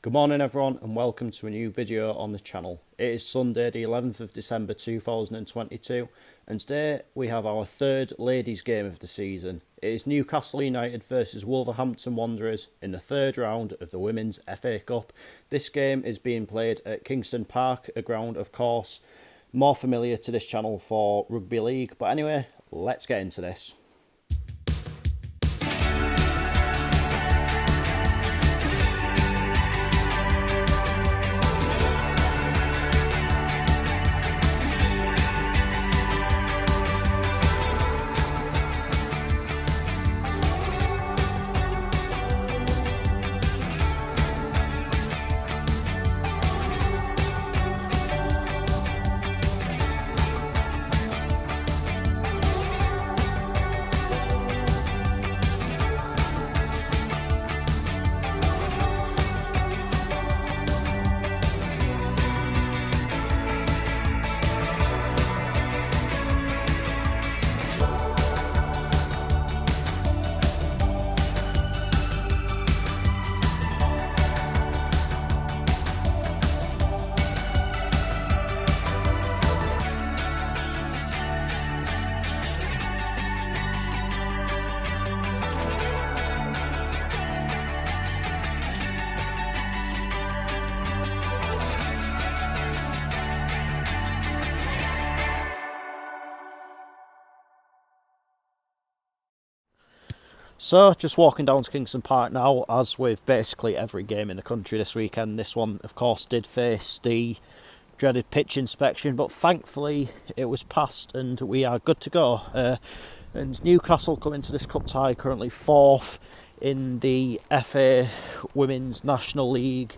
Good morning everyone and welcome to a new video on the channel. It is Sunday the 11th of December 2022 and today we have our third ladies game of the season. It is Newcastle United versus Wolverhampton Wanderers in the third round of the Women's FA Cup. This game is being played at Kingston Park, a ground of course more familiar to this channel for rugby league. But anyway, let's get into this. So, just walking down to Kingston Park now, as with basically every game in the country this weekend. This one, of course, did face the dreaded pitch inspection, but thankfully it was passed and we are good to go. And Newcastle come into this cup tie currently fourth in the FA Women's National League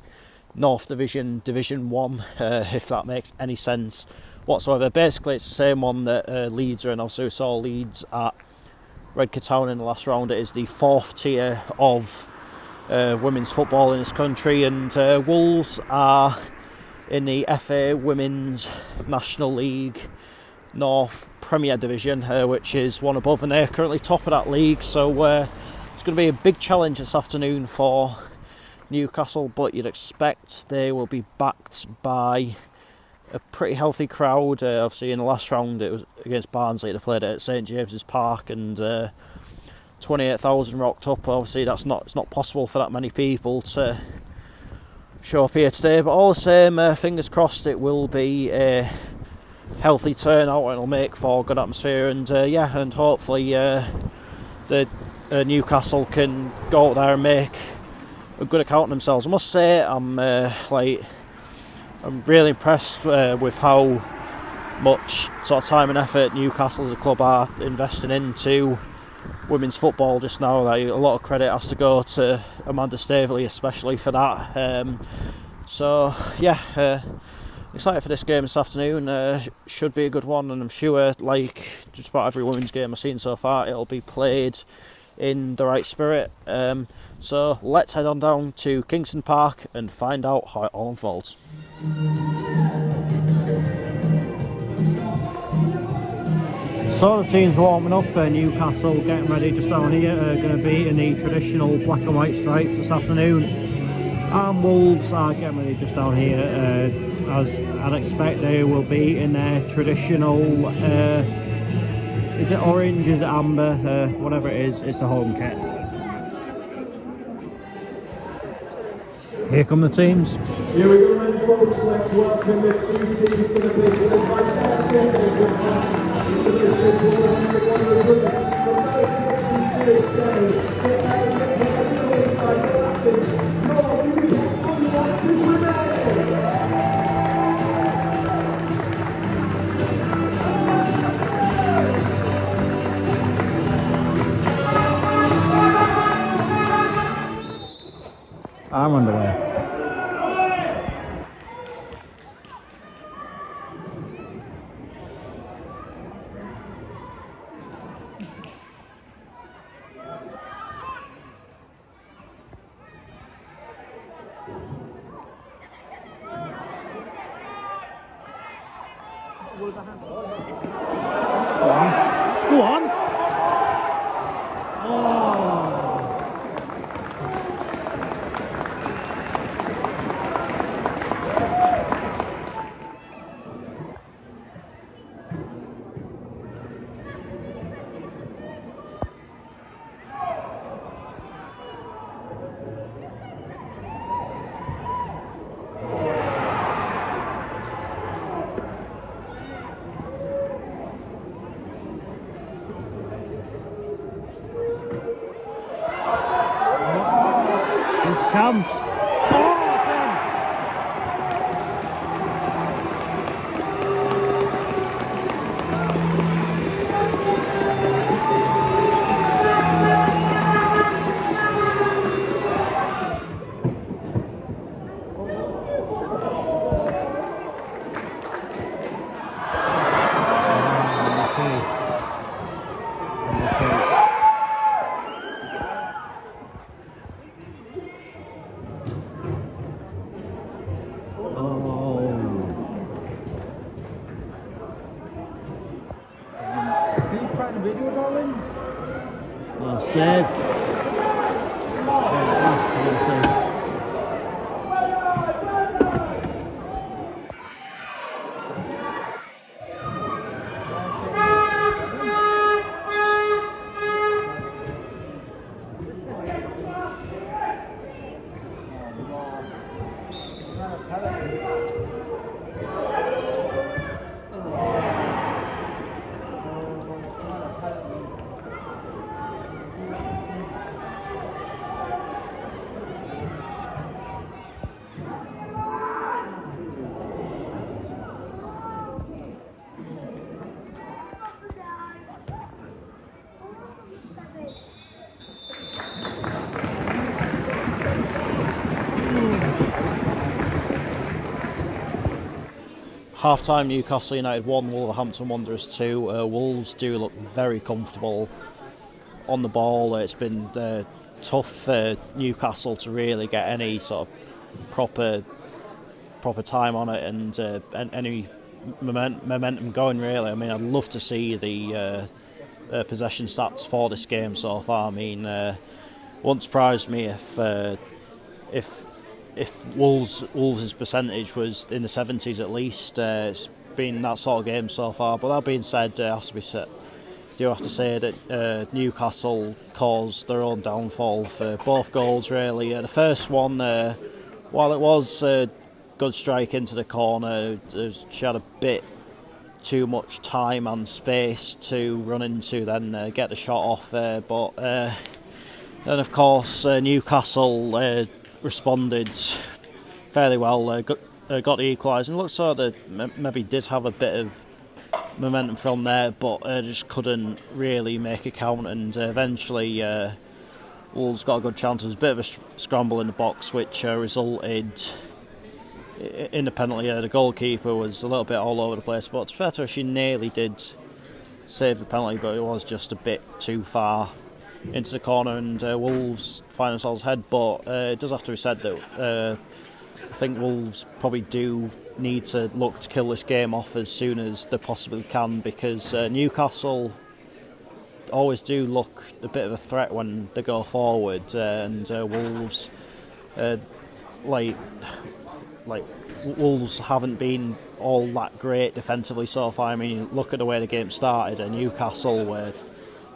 North Division, Division 1, if that makes any sense whatsoever. Basically, it's the same one that Leeds are in. Also, we saw Leeds at Redcar Town in the last round. It is the fourth tier of women's football in this country, and Wolves are in the FA Women's National League North Premier Division, which is one above, and they're currently top of that league. So it's going to be a big challenge this afternoon for Newcastle, but you'd expect they will be backed by a pretty healthy crowd. Obviously in the last round it was against Barnsley. They played it at St James's Park and 28,000 rocked up. Obviously it's not possible for that many people to show up here today, but all the same, fingers crossed it will be a healthy turnout and it'll make for a good atmosphere, and and hopefully the Newcastle can go out there and make a good account of themselves. I must say I'm really impressed with how much sort of time and effort Newcastle as a club are investing into women's football just now. Like, a lot of credit has to go to Amanda Staveley especially for that. Excited for this game this afternoon. Should be a good one, and I'm sure, like just about every women's game I've seen so far, it'll be played in the right spirit. So let's head on down to Kingston Park and find out how it all unfolds. So the team's warming up. Newcastle getting ready just down here. Going to be in the traditional black and white stripes this afternoon, and Wolves are getting ready just down here. As I'd expect, they will be in their traditional is it orange, is it amber, whatever it is, it's a home kit. Here come the teams. Here we go then folks, let's welcome the two teams to the pitch with us vitality and good passion. Into the streets, Wolverhampton Wanderers women. From first place in Series 7, get out and get the other side glasses. Your Newcastle want to prevail. I'm underway. Wolverhampton. Go on. Oh. chance. Video, darling? Oh, save. Half-time, Newcastle United 1, Wolverhampton Wanderers 2. Wolves do look very comfortable on the ball. It's been tough for Newcastle to really get any sort of proper time on it and any momentum going, really. I mean, I'd love to see the possession stats for this game so far. I mean, wouldn't surprise me if Wolves' percentage was in the 70s at least. It's been that sort of game so far. But that being said, do have to say that Newcastle caused their own downfall for both goals, really. The first one, while it was a good strike into the corner, she had a bit too much time and space to run into, then get the shot off. But then, of course, Newcastle responded fairly well, got the equaliser, and looks like they maybe did have a bit of momentum from there, but just couldn't really make it count, and eventually Wolves got a good chance. There was a bit of a scramble in the box which resulted in the penalty. The goalkeeper was a little bit all over the place, but to be fair to her, she nearly did save the penalty, but it was just a bit too far into the corner, and Wolves find themselves ahead. But it does have to be said that I think Wolves probably do need to look to kill this game off as soon as they possibly can, because Newcastle always do look a bit of a threat when they go forward, and Wolves Wolves haven't been all that great defensively so far. I mean, look at the way the game started, and Newcastle were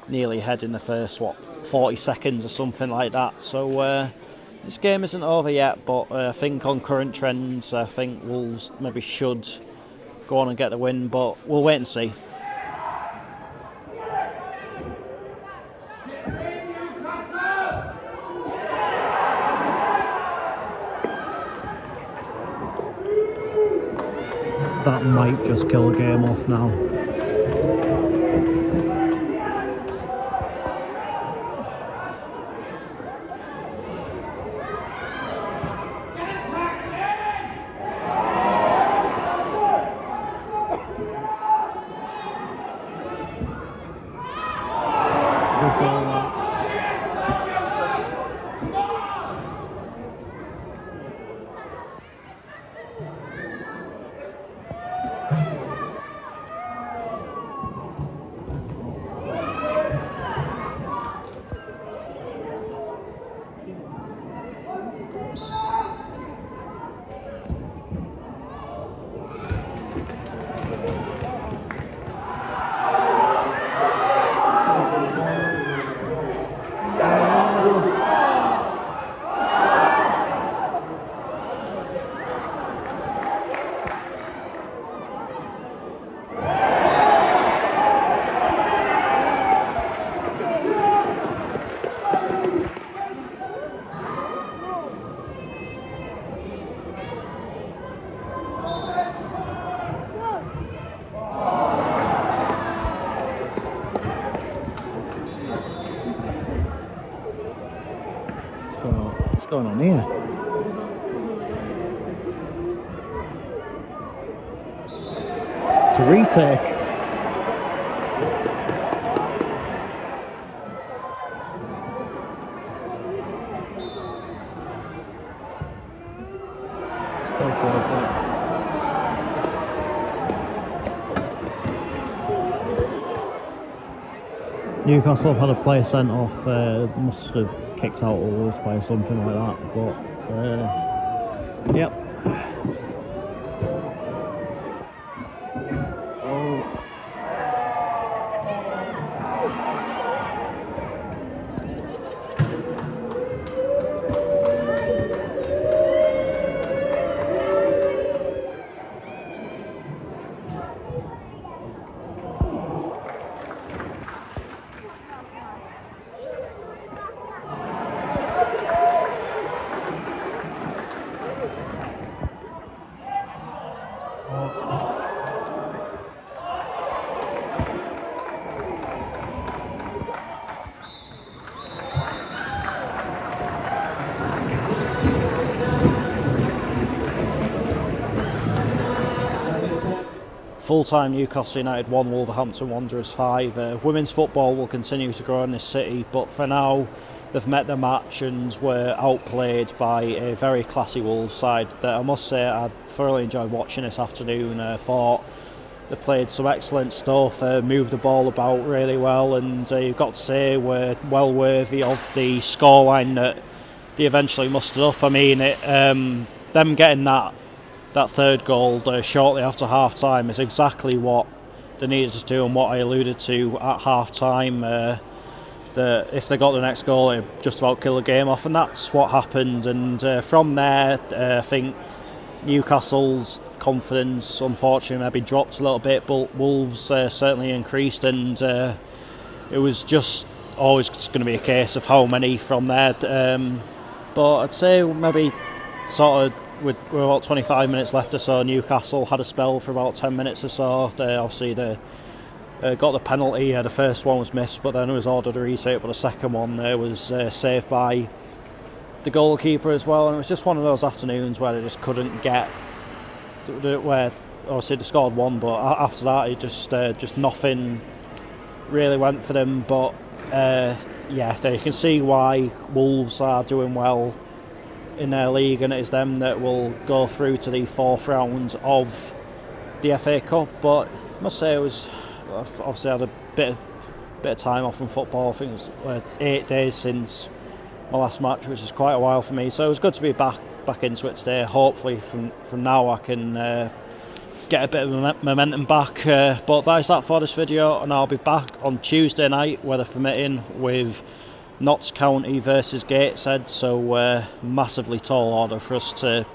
nearly ahead in the first 40 seconds or something like that. So this game isn't over yet, but I think on current trends, I think Wolves maybe should go on and get the win, but we'll wait and see. That might just kill the game off now. What's going on here? It's a retake. Still saved it. Newcastle have had a player sent off, must have kicked out of Wolves by something like that, but yep. Full-time Newcastle United 1, Wolverhampton Wanderers 5. Women's football will continue to grow in this city, but for now they've met their match and were outplayed by a very classy Wolves side that I must say I thoroughly enjoyed watching this afternoon. I thought they played some excellent stuff, moved the ball about really well, and you've got to say were well worthy of the scoreline that they eventually mustered up. I mean, them getting that third goal shortly after half time is exactly what they needed to do and what I alluded to at half time. That if they got the next goal, it just about kill the game off, and that's what happened. And from there, I think Newcastle's confidence unfortunately maybe dropped a little bit, but Wolves certainly increased, and it was just always going to be a case of how many from there. But I'd say maybe sort of with about 25 minutes left or so, Newcastle had a spell for about 10 minutes or so. Obviously they got the penalty. The first one was missed, but then it was ordered a retake, but the second one was saved by the goalkeeper as well. And it was just one of those afternoons where they just couldn't get, where obviously they scored one, but after that it just nothing really went for them. But yeah, you can see why Wolves are doing well in their league, and it is them that will go through to the fourth round of the FA Cup. But I must say, it was obviously had a bit of time off from football. I think it was 8 days since my last match, which is quite a while for me, so it was good to be back into it today. Hopefully from now I can get a bit of momentum back, but that is that for this video, and I'll be back on Tuesday night, weather permitting, with Notts County versus Gateshead, so massively tall order for us to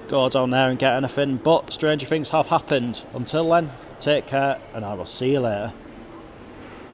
go down there and get anything, but stranger things have happened. Until then, take care, and I will see you later.